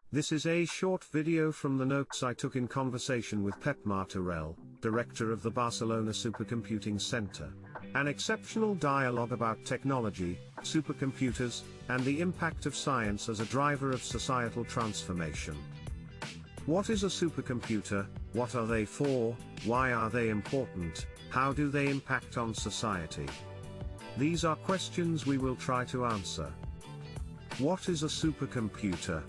This is a short video from the notes I took in conversation with Pep Martorell, director of the Barcelona Supercomputing Center. An exceptional dialogue about technology, supercomputers, and the impact of science as a driver of societal transformation. What is a supercomputer? What are they for? Why are they important? How do they impact on society? These are questions we will try to answer. What is a supercomputer?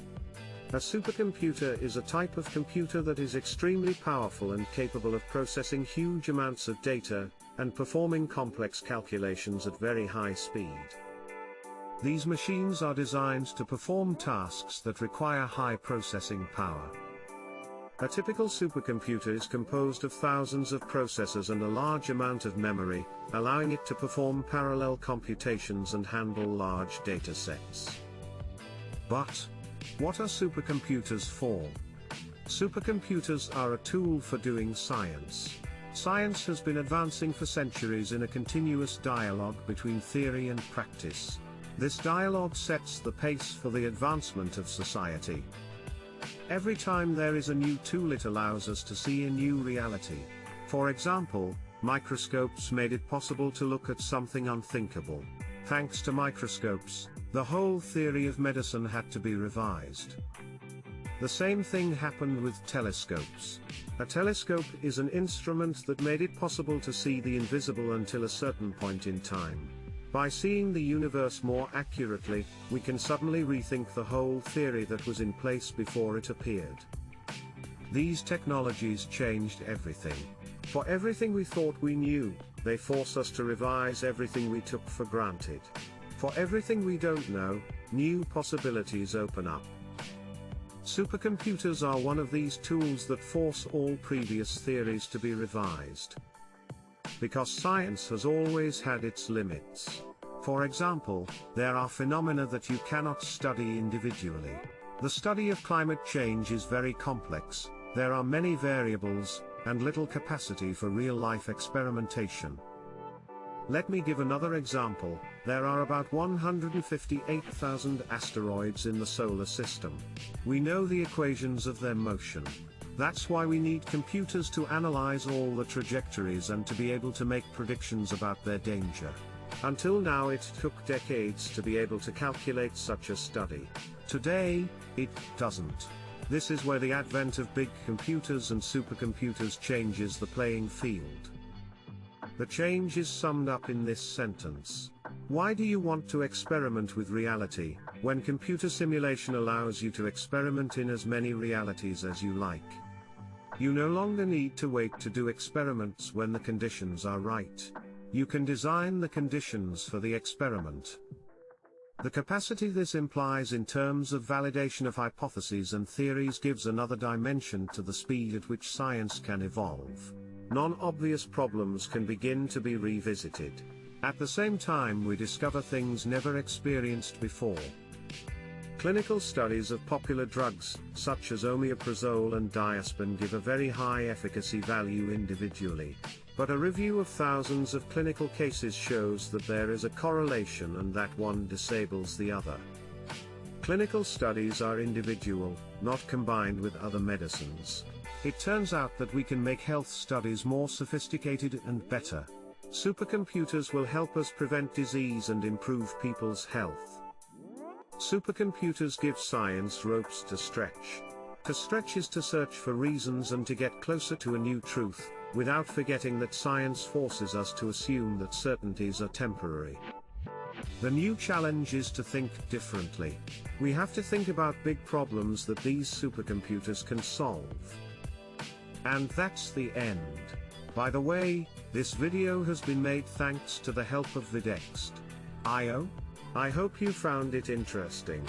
A supercomputer is a type of computer that is extremely powerful and capable of processing huge amounts of data, and performing complex calculations at very high speed. These machines are designed to perform tasks that require high processing power. A typical supercomputer is composed of thousands of processors and a large amount of memory, allowing it to perform parallel computations and handle large data sets. But what are supercomputers for? Supercomputers are a tool for doing science. Science has been advancing for centuries in a continuous dialogue between theory and practice. This dialogue sets the pace for the advancement of society. Every time there is a new tool, it allows us to see a new reality. For example, microscopes made it possible to look at something unthinkable. Thanks to microscopes, the whole theory of medicine had to be revised. The same thing happened with telescopes. A telescope is an instrument that made it possible to see the invisible until a certain point in time. By seeing the universe more accurately, we can suddenly rethink the whole theory that was in place before it appeared. These technologies changed everything. For everything we thought we knew, they force us to revise everything we took for granted. For everything we don't know, new possibilities open up. Supercomputers are one of these tools that force all previous theories to be revised. Because science has always had its limits. For example, there are phenomena that you cannot study individually. The study of climate change is very complex, there are many variables, and little capacity for real-life experimentation. Let me give another example. There are about 158,000 asteroids in the solar system. We know the equations of their motion. That's why we need computers to analyze all the trajectories and to be able to make predictions about their danger. Until now it took decades to be able to calculate such a study. Today, it doesn't. This is where the advent of big computers and supercomputers changes the playing field. The change is summed up in this sentence. Why do you want to experiment with reality, when computer simulation allows you to experiment in as many realities as you like? You no longer need to wait to do experiments when the conditions are right. You can design the conditions for the experiment. The capacity this implies in terms of validation of hypotheses and theories gives another dimension to the speed at which science can evolve. Non-obvious problems can begin to be revisited. At the same time, we discover things never experienced before. Clinical studies of popular drugs, such as omeprazole and diazepam, give a very high efficacy value individually. But a review of thousands of clinical cases shows that there is a correlation and that one disables the other. Clinical studies are individual, not combined with other medicines. It turns out that we can make health studies more sophisticated and better. Supercomputers will help us prevent disease and improve people's health. Supercomputers give science ropes to stretch. To stretch is to search for reasons and to get closer to a new truth, without forgetting that science forces us to assume that certainties are temporary. The new challenge is to think differently. We have to think about big problems that these supercomputers can solve. And that's the end. By the way, this video has been made thanks to the help of Vidext.io. I hope you found it interesting.